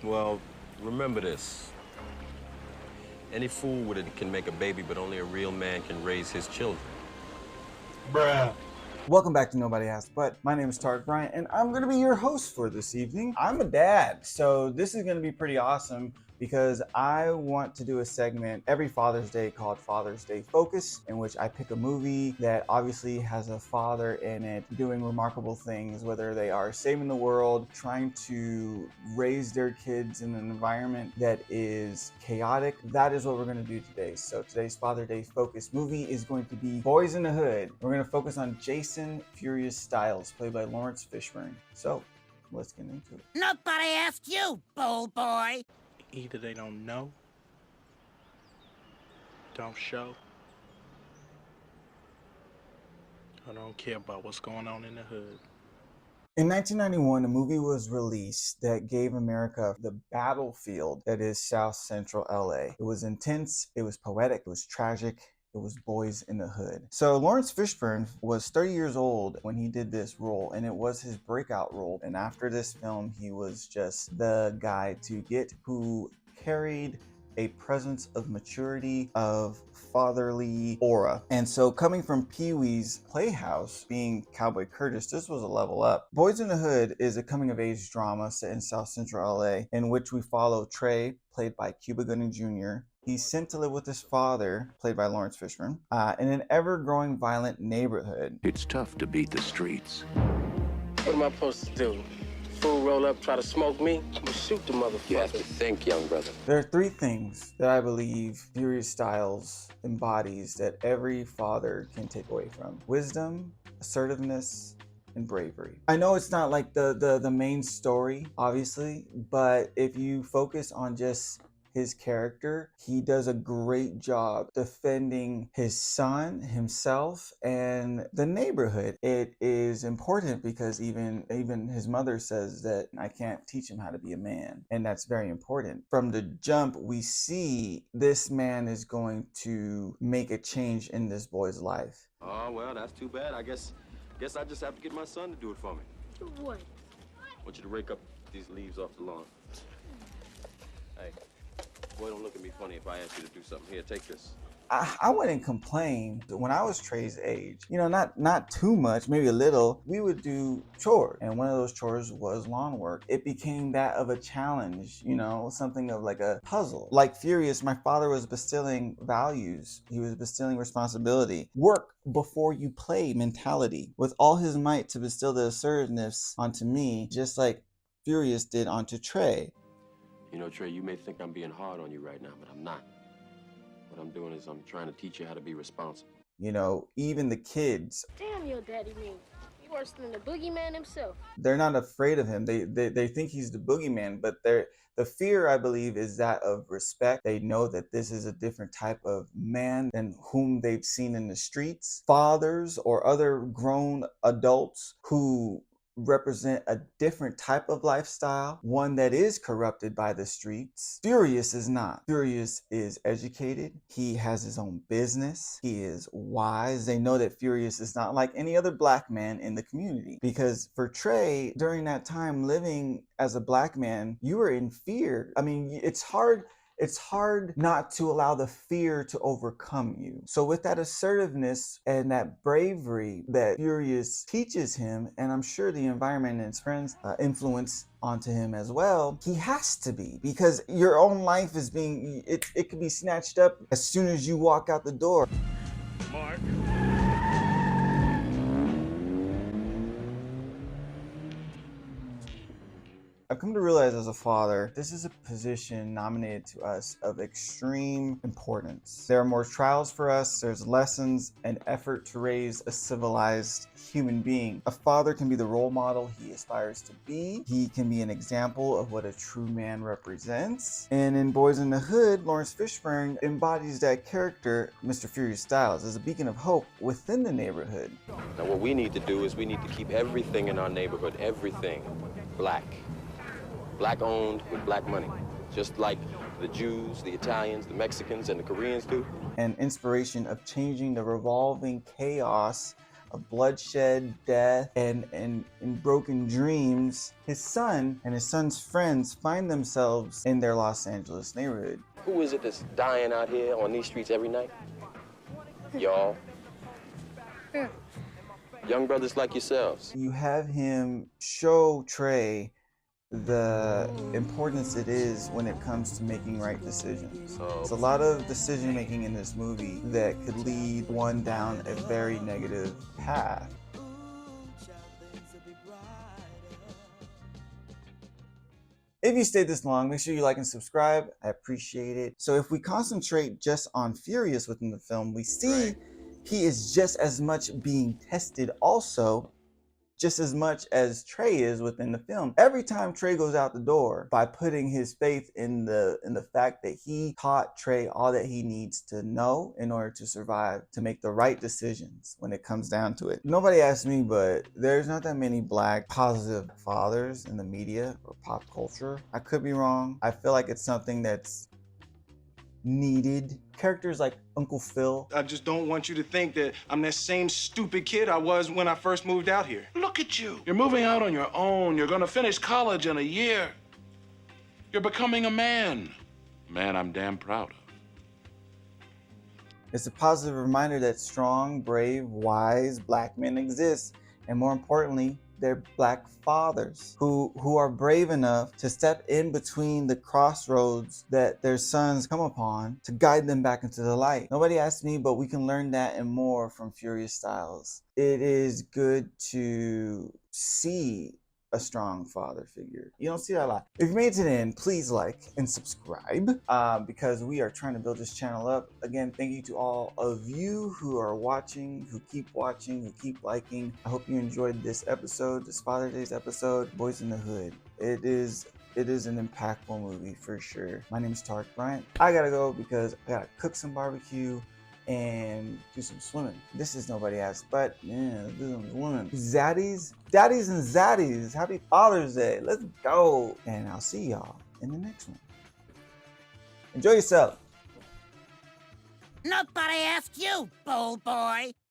Well, remember this. Any fool with it can make a baby, but only a real man can raise his children. Bruh. Welcome back to Nobody Asked But. My name is Tarek Bryant, and I'm going to be your host for this evening. I'm a dad, so this is going to be pretty awesome because I want to do a segment every Father's Day called Father's Day Focus, in which I pick a movie that obviously has a father in it doing remarkable things, whether they are saving the world, trying to raise their kids in an environment that is chaotic. That is what we're going to do today. So today's Father's Day Focus movie is going to be Boyz n the Hood. We're going to focus on John Furious Styles, played by Lawrence Fishburne. So let's get into it. Nobody asked you, bold boy. Either they don't know, don't show, or don't care about what's going on in the hood. In 1991, a movie was released that gave America the battlefield that is South Central LA. It was intense, it was poetic, it was tragic. It was Boyz n the Hood. So Lawrence Fishburne was 30 years old when he did this role, and it was his breakout role. And after this film, he was just the guy to get, who carried a presence of maturity, of fatherly aura. And so coming from Pee-wee's Playhouse, being Cowboy Curtis, this was a level up. Boyz n the Hood is a coming-of-age drama set in South Central LA, in which we follow Trey, played by Cuba Gooding Jr. He's sent to live with his father, played by Lawrence Fishburne, in an ever-growing violent neighborhood. It's tough to beat the streets. What am I supposed to do? Fool roll up, try to smoke me? I'm gonna shoot the motherfucker. You have to think, young brother. There are three things that I believe Furious Styles embodies that every father can take away from: wisdom, assertiveness, and bravery. I know it's not like the main story, obviously, but if you focus on just his character, he does a great job defending his son, himself, and the neighborhood. It is important because even his mother says that I can't teach him how to be a man, and that's very important. From the jump, we see this man is going to make a change in this boy's life. Oh, well, that's too bad. I guess I just have to get my son to do it for me. Do what? I want you to rake up these leaves off the lawn. Hey, boy, don't look at me funny if I ask you to do something. Here, take this. I wouldn't complain. When I was Trey's age, not too much, maybe a little, we would do chores. And one of those chores was lawn work. It became that of a challenge, something of like a puzzle. Like Furious, my father was instilling values. He was instilling responsibility. Work before you play mentality. With all his might to bestow the assertiveness onto me, just like Furious did onto Trey. You know, Trey, you may think I'm being hard on you right now, but I'm not. What I'm doing is I'm trying to teach you how to be responsible. Even the kids, Damn your daddy mean. He worse than the boogeyman himself. they're not afraid of him. They think he's the boogeyman, but the fear, I believe, is that of respect. They know that this is a different type of man than whom they've seen in the streets. Fathers or other grown adults who represent a different type of lifestyle, one that is corrupted by the streets. Furious is not. Furious is educated. He has his own business. He is wise. They know that Furious is not like any other black man in the community. Because for Trey, during that time living as a black man, you were in fear. I mean, it's hard not to allow the fear to overcome you. So with that assertiveness and that bravery that Furious teaches him, and I'm sure the environment and his friends influence onto him as well, he has to be, because your own life is it could be snatched up as soon as you walk out the door. Mark. I've come to realize as a father, this is a position nominated to us of extreme importance. There are more trials for us, there's lessons and effort to raise a civilized human being. A father can be the role model he aspires to be. He can be an example of what a true man represents. And in Boyz n the Hood, Lawrence Fishburne embodies that character, Mr. Furious Styles, as a beacon of hope within the neighborhood. Now, what we need to do is we need to keep everything in our neighborhood, everything, black. Black owned with black money, just like the Jews, the Italians, the Mexicans, and the Koreans do. An inspiration of changing the revolving chaos of bloodshed, death, and in broken dreams, his son and his son's friends find themselves in their Los Angeles neighborhood. Who is it that's dying out here on these streets every night? Y'all. Young brothers like yourselves. You have him show Trey the importance it is when it comes to making right decisions. There's a lot of decision making in this movie that could lead one down a very negative path. If you stayed this long, make sure you like and subscribe. I appreciate it. So if we concentrate just on Furious within the film, we see he is just as much being tested also, just as much as Trey is within the film. Every time Trey goes out the door, by putting his faith in the fact that he taught Trey all that he needs to know in order to survive, to make the right decisions when it comes down to it. Nobody asked me, but there's not that many black positive fathers in the media or pop culture. I could be wrong. I feel like it's something that's needed. Characters like Uncle Phil. I just don't want you to think that I'm that same stupid kid I was when I first moved out here. Look at you. You're moving out on your own. You're going to finish college in a year. You're becoming a man. Man I'm damn proud of. It's a positive reminder that strong, brave, wise black men exist. And more importantly, they're black fathers who are brave enough to step in between the crossroads that their sons come upon to guide them back into the light. Nobody asked me, but we can learn that and more from Furious Styles. It is good to see a strong father figure. You don't see that a lot. If you made it to the end, please like and subscribe because we are trying to build this channel up. Again, thank you to all of you who are watching, who keep liking. I hope you enjoyed this episode, this Father's Day episode, Boyz n the Hood. It is an impactful movie for sure. My name is Tarek Bryant. I gotta go because I gotta cook some barbecue and do some swimming. This is Nobody Asked, but yeah, let's do some swimming. Daddies and zaddies, happy Father's Day. Let's go. And I'll see y'all in the next one. Enjoy yourself. Nobody asked you, bold boy.